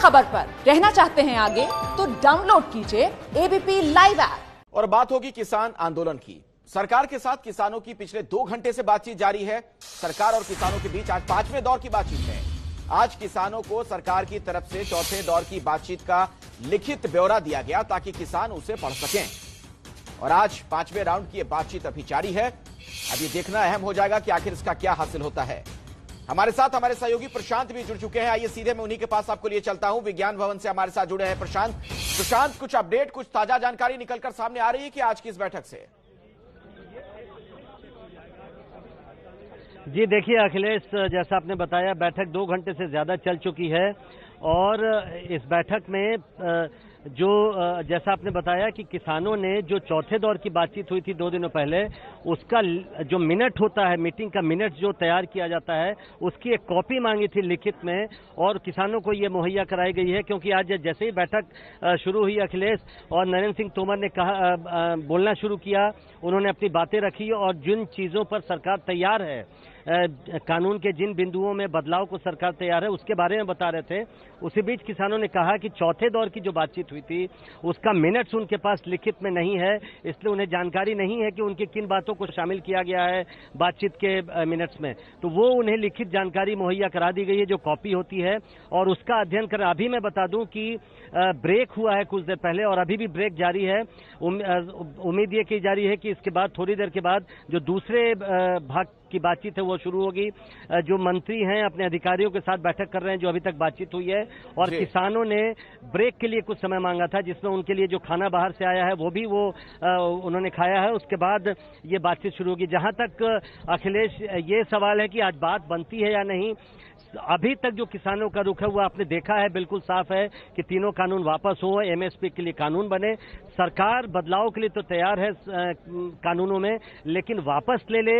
खबर पर रहना चाहते हैं आगे तो डाउनलोड कीजिए एबीपी लाइव ऐप। और बात होगी किसान आंदोलन की। सरकार के साथ किसानों की पिछले 2 घंटे से बातचीत जारी है। सरकार और किसानों के बीच आज 5वें दौर की बातचीत है। आज किसानों को सरकार की तरफ से चौथे दौर की बातचीत का लिखित ब्यौरा दिया गया ताकि किसान उसे पढ़ सकें। और आज 5वें राउंड की यह बातचीत अभी जारी है। अब ये देखना अहम हो जाएगा कि आखिर इसका क्या हासिल होता है। हमारे साथ हमारे सहयोगी प्रशांत भी जुड़ चुके हैं। आइए सीधे मैं उन्हीं के पास आपको लिए चलता हूं। विज्ञान भवन से हमारे साथ जुड़े हैं प्रशांत, कुछ अपडेट, कुछ ताजा जानकारी निकलकर सामने आ रही है कि आज की इस बैठक से? जी देखिए अखिलेश, जैसा आपने बताया बैठक 2 घंटे से ज्यादा चल चुकी है और इस बैठक में जो जैसा आपने बताया कि किसानों ने जो चौथे दौर की बातचीत हुई थी 2 दिनों पहले, उसका जो मिनट होता है, मीटिंग का मिनट जो तैयार किया जाता है, उसकी एक कॉपी मांगी थी लिखित में और किसानों को ये मुहैया कराई गई है। क्योंकि आज जैसे ही बैठक शुरू हुई अखिलेश और नरेंद्र सिंह तोमर ने कहा बोलना शुरू किया, उन्होंने अपनी बातें रखी और जिन चीजों पर सरकार तैयार है, कानून के जिन बिंदुओं में बदलाव को सरकार तैयार है, उसके बारे में बता रहे थे। उसी बीच किसानों ने कहा कि चौथे दौर की जो बातचीत हुई थी उसका मिनट्स उनके पास लिखित में नहीं है, इसलिए उन्हें जानकारी नहीं है कि उनकी किन बातों को शामिल किया गया है बातचीत के मिनट्स में। तो वो उन्हें लिखित जानकारी मुहैया करा दी गई है जो कॉपी होती है और उसका अध्ययन कर। अभी मैं बता दूं कि ब्रेक हुआ है कुछ देर पहले और अभी भी ब्रेक जारी है। उम्मीद ये की जा रही है कि इसके बाद थोड़ी देर के बाद जो दूसरे भाग की बातचीत है वो शुरू होगी। जो मंत्री हैं अपने अधिकारियों के साथ बैठक कर रहे हैं जो अभी तक बातचीत हुई है और किसानों ने ब्रेक के लिए कुछ समय मांगा था जिसमें उनके लिए जो खाना बाहर से आया है वो भी उन्होंने खाया है। उसके बाद ये बातचीत शुरू होगी। जहां तक अखिलेश ये सवाल है कि आज बात बनती है या नहीं, अभी तक जो किसानों का रुख है वो आपने देखा है, बिल्कुल साफ है कि तीनों कानून वापस हो, एमएसपी के लिए कानून बने। सरकार बदलाव के लिए तो तैयार है कानूनों में, लेकिन वापस ले ले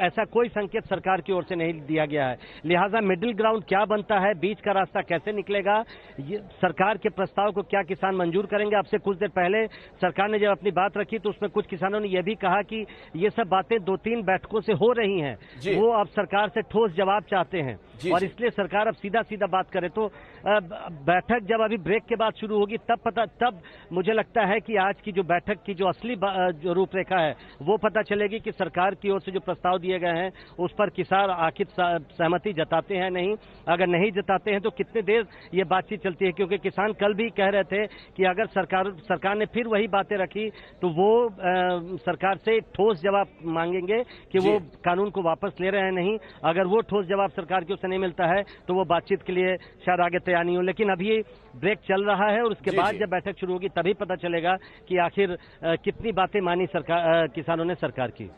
ऐसा कोई संकेत सरकार की ओर से नहीं दिया गया है। लिहाजा मिडिल ग्राउंड क्या बनता है, बीच का रास्ता कैसे निकलेगा, सरकार के प्रस्ताव को क्या किसान मंजूर करेंगे। अब से कुछ देर पहले सरकार ने जब अपनी बात रखी तो उसमें कुछ किसानों ने यह भी कहा कि ये सब बातें 2-3 बैठकों से हो रही हैं, वो अब सरकार से ठोस जवाब चाहते हैं और इसलिए सरकार अब सीधा बात करे। तो बैठक जब अभी ब्रेक के बाद शुरू होगी तब मुझे लगता है कि आज की जो बैठक की जो असली जो रूपरेखा है वो पता चलेगी कि सरकार की ओर से जो प्रस्ताव दिए गए हैं उस पर किसान आखिर सहमति जताते हैं नहीं। अगर नहीं जताते हैं तो कितने देर ये बातचीत चलती है। क्योंकि किसान कल भी कह रहे थे कि अगर सरकार ने फिर वही बातें रखी तो वो सरकार से ठोस जवाब मांगेंगे कि वो कानून को वापस ले रहे हैं नहीं। अगर वो ठोस जवाब सरकार की ओर से नहीं मिलता है तो वो बातचीत के लिए शायद आगे तैयार नहीं हो। लेकिन अभी ब्रेक चल रहा है और उसके बाद जब बैठक शुरू होगी तभी पता चलेगा कि आखिर कितनी बातें मानी किसानों ने सरकार की।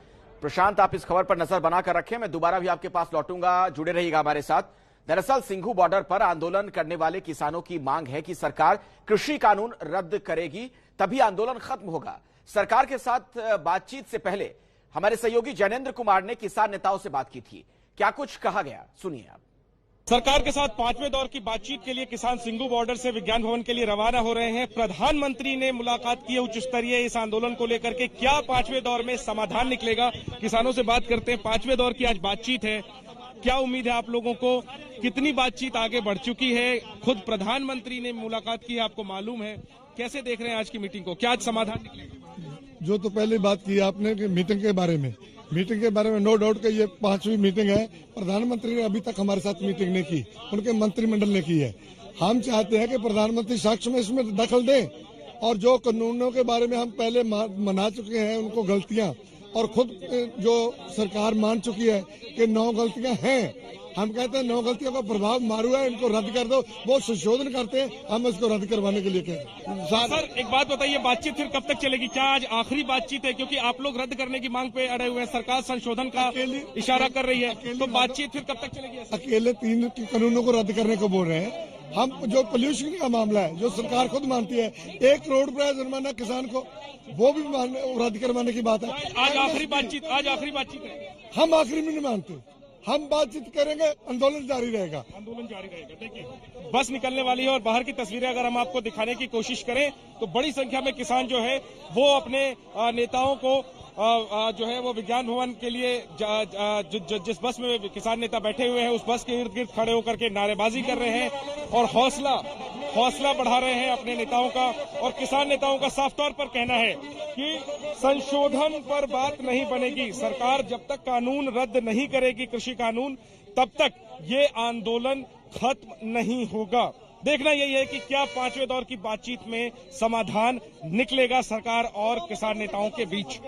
प्रशांत, आप इस खबर पर नजर बनाकर रखें, मैं दोबारा भी आपके पास लौटूंगा, जुड़े रहिएगा हमारे साथ। दरअसल सिंघू बॉर्डर पर आंदोलन करने वाले किसानों की मांग है कि सरकार कृषि कानून रद्द करेगी तभी आंदोलन खत्म होगा। सरकार के साथ बातचीत से पहले हमारे सहयोगी जैनेन्द्र कुमार ने किसान नेताओं से बात की थी। क्या कुछ कहा गया, सुनिए आप। सरकार के साथ 5वें दौर की बातचीत के लिए किसान सिंघू बॉर्डर से विज्ञान भवन के लिए रवाना हो रहे हैं। प्रधानमंत्री ने मुलाकात की है उच्च स्तरीय इस आंदोलन को लेकर के। क्या 5वें दौर में समाधान निकलेगा, किसानों से बात करते हैं। 5वें दौर की आज बातचीत है, क्या उम्मीद है आप लोगों को, कितनी बातचीत आगे बढ़ चुकी है? खुद प्रधानमंत्री ने मुलाकात की है, आपको मालूम है। कैसे देख रहे हैं आज की मीटिंग को, क्या आज समाधान निकलेगा? जो तो पहले बात की आपने कि मीटिंग के बारे में नो डाउट कि ये 5वीं मीटिंग है। प्रधानमंत्री ने अभी तक हमारे साथ मीटिंग नहीं की, उनके मंत्रिमंडल ने की है। हम चाहते हैं कि प्रधानमंत्री साक्ष में इसमें दखल दें और जो कानूनों के बारे में हम पहले मना चुके हैं उनको गलतियां, और खुद जो सरकार मान चुकी है कि 9 गलतियां हैं, हम कहते हैं 9 गलतियों का प्रभाव मारू है, इनको रद्द कर दो। वो संशोधन करते हैं, हम इसको रद्द करवाने के लिए कहते हैं। सर एक बात बताइए, बातचीत फिर कब तक चलेगी? क्या आज आखिरी बातचीत है? क्योंकि आप लोग रद्द करने की मांग पे अड़े हुए हैं, सरकार संशोधन का इशारा कर रही है, तो बातचीत फिर कब तक चलेगी? अकेले 3 कानूनों को रद्द करने को बोल रहे हैं हम। जो पोल्यूशन का मामला है, जो सरकार खुद मानती है 1 करोड़ रुपया जुर्माना किसान को, वो भी रद्द करवाने की बात है। आज आखिरी बातचीत है। हम आखिरी में नहीं मानते, हम बातचीत करेंगे, आंदोलन जारी रहेगा। देखिए बस निकलने वाली है और बाहर की तस्वीरें अगर हम आपको दिखाने की कोशिश करें तो बड़ी संख्या में किसान जो है वो अपने नेताओं को जो है वो विज्ञान भवन के लिए जिस बस में किसान नेता बैठे हुए हैं उस बस के इर्द गिर्द खड़े होकर के नारेबाजी कर रहे हैं और हौसला बढ़ा रहे हैं अपने नेताओं का। और किसान नेताओं का साफ तौर पर कहना है कि संशोधन पर बात नहीं बनेगी, सरकार जब तक कानून रद्द नहीं करेगी कृषि कानून तब तक ये आंदोलन खत्म नहीं होगा। देखना यही है कि क्या 5वें दौर की बातचीत में समाधान निकलेगा सरकार और किसान नेताओं के बीच।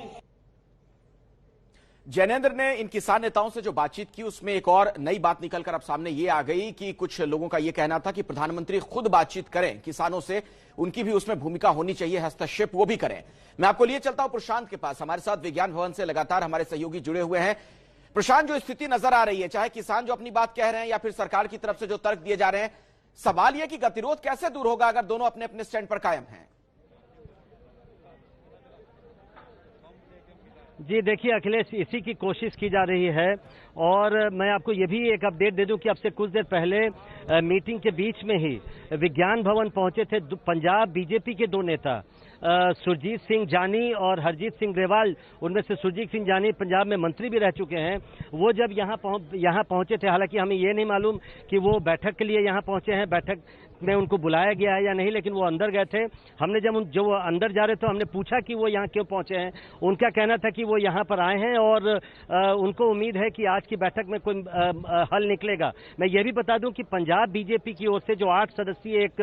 जैनेंद्र ने इन किसान नेताओं से जो बातचीत की उसमें एक और नई बात निकलकर अब सामने ये आ गई कि कुछ लोगों का ये कहना था कि प्रधानमंत्री खुद बातचीत करें किसानों से, उनकी भी उसमें भूमिका होनी चाहिए, हस्तक्षेप वो भी करें। मैं आपको लिए चलता हूं प्रशांत के पास, हमारे साथ विज्ञान भवन से लगातार हमारे सहयोगी जुड़े हुए हैं। प्रशांत, जो स्थिति नजर आ रही है, चाहे किसान जो अपनी बात कह रहे हैं या फिर सरकार की तरफ से जो तर्क दिए जा रहे हैं, सवाल यह कि गतिरोध कैसे दूर होगा अगर दोनों अपने अपने स्टैंड पर कायम हैं? जी देखिए अखिलेश, इसी की कोशिश की जा रही है। और मैं आपको ये भी एक अपडेट दे दूं कि अब से कुछ देर पहले मीटिंग के बीच में ही विज्ञान भवन पहुंचे थे पंजाब बीजेपी के दो नेता, सुरजीत सिंह जानी और हरजीत सिंह ग्रेवाल। उनमें से सुरजीत सिंह जानी पंजाब में मंत्री भी रह चुके हैं। वो जब यहाँ पहुंचे थे, हालांकि हमें ये नहीं मालूम कि वो बैठक के लिए यहाँ पहुंचे हैं, बैठक में उनको बुलाया गया है या नहीं, लेकिन वो अंदर गए थे। हमने जब वो अंदर जा रहे थे हमने पूछा कि वो यहाँ क्यों पहुंचे हैं। उनका कहना था कि वो यहाँ पर आए हैं और उनको उम्मीद है कि आज की बैठक में कोई हल निकलेगा। मैं ये भी बता दूं कि पंजाब बीजेपी की ओर से जो 8 सदस्यीय एक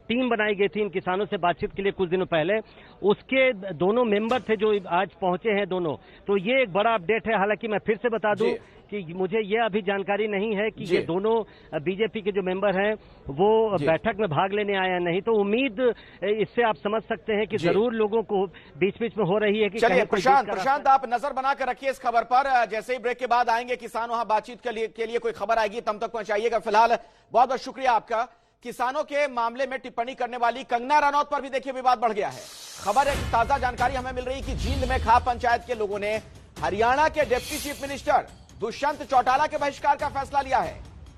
टीम बनाई गई थी इन किसानों से बातचीत के लिए कुछ दिनों पहले, उसके दोनों मेंबर थे जो आज पहुंचे हैं दोनों। तो ये एक बड़ा अपडेट है। हालांकि मैं फिर से बता दूं कि मुझे ये अभी जानकारी नहीं है कि ये दोनों बीजेपी के जो मेंबर हैं वो बैठक में भाग लेने आए हैं नहीं। तो उम्मीद इससे आप समझ सकते हैं कि जरूर लोगों को बीच बीच में हो रही है कि चलिए प्रशांत आप नजर बनाकर रखिए इस खबर पर। जैसे ही ब्रेक के बाद आएंगे किसान वहां बातचीत के लिए कोई खबर आएगी तब तक पहुंचाइएगा। फिलहाल बहुत बहुत शुक्रिया आपका। किसानों के मामले में टिप्पणी करने वाली कंगना रनौत पर भी देखिए विवाद बढ़ गया है। खबर एक ताजा जानकारी हमें मिल रही कि जींद में खाप पंचायत के लोगों ने हरियाणा के deputy chief minister Dushyant Chautala के बहिष्कार का फैसला लिया है।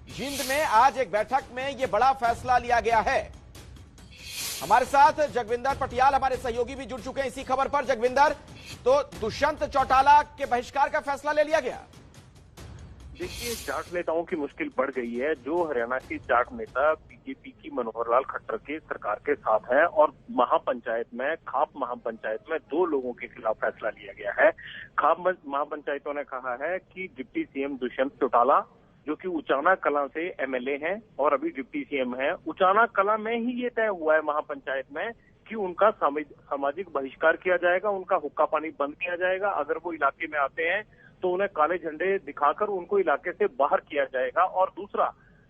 जींद में आज एक बैठक में यह बड़ा फैसला लिया गया है। हमारे साथ जगविंदर पटियाल हमारे सहयोगी भी जुड़ चुके हैं इसी खबर पर। जगविंदर, तो दुष्यंत चौटाला के बहिष्कार का फैसला ले लिया गया। देखिए, जाट नेताओं की मुश्किल बढ़ गई है। जो हरियाणा के जाट नेता बीजेपी की मनोहर लाल खट्टर के सरकार के साथ है और महापंचायत में, खाप महापंचायत में 2 लोगों के खिलाफ फैसला लिया गया है। खाप महापंचायतों ने कहा है कि डिप्टी सीएम दुष्यंत चौटाला, जो कि उचाना कलां से एमएलए हैं और अभी डिप्टी सीएम हैं, उचाना कलां में ही ये तय हुआ है महापंचायत में कि उनका सामाजिक बहिष्कार किया जाएगा, उनका हुक्का पानी बंद किया जाएगा। अगर वो इलाके में आते हैं तो उन्हें काले झंडे दिखाकर उनको इलाके से बाहर किया जाएगा। और दूसरा,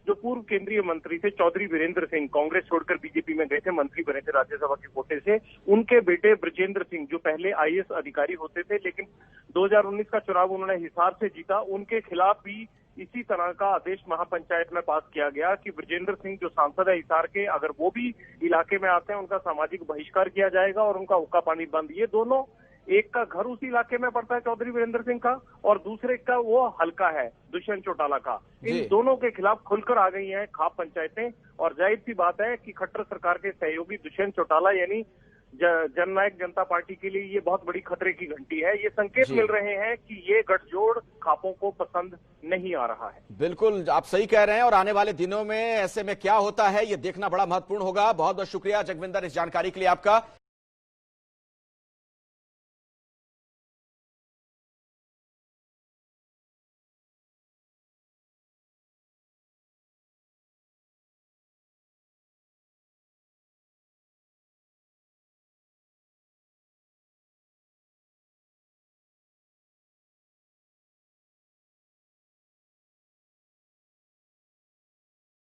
जो पूर्व केंद्रीय मंत्री थे चौधरी वीरेंद्र सिंह, कांग्रेस छोड़कर बीजेपी में गए थे, मंत्री बने थे राज्यसभा के कोटे से, उनके बेटे ब्रजेंद्र सिंह, जो पहले आईएएस अधिकारी होते थे लेकिन 2019 का चुनाव उन्होंने हिसार से जीता, उनके खिलाफ भी इसी तरह का आदेश महापंचायत में पास किया गया कि ब्रजेंद्र सिंह जो सांसद है हिसार के, अगर वो भी इलाके में आते हैं उनका सामाजिक बहिष्कार किया जाएगा और उनका हुक्का पानी बंद। ये दोनों, एक का घर उसी इलाके में पड़ता है चौधरी वीरेंद्र सिंह का और दूसरे का वो हल्का है दुष्यंत चौटाला का। इन दोनों के खिलाफ खुलकर आ गई हैं खाप पंचायतें। और जाहिर सी बात है कि खट्टर सरकार के सहयोगी दुष्यंत चौटाला यानी जननायक जनता पार्टी के लिए ये बहुत बड़ी खतरे की घंटी है। ये संकेत मिल रहे हैं कि ये गठजोड़ खापों को पसंद नहीं आ रहा है। बिल्कुल आप सही कह रहे हैं और आने वाले दिनों में ऐसे में क्या होता है ये देखना बड़ा महत्वपूर्ण होगा। बहुत बहुत शुक्रिया जगविंदर इस जानकारी के लिए आपका।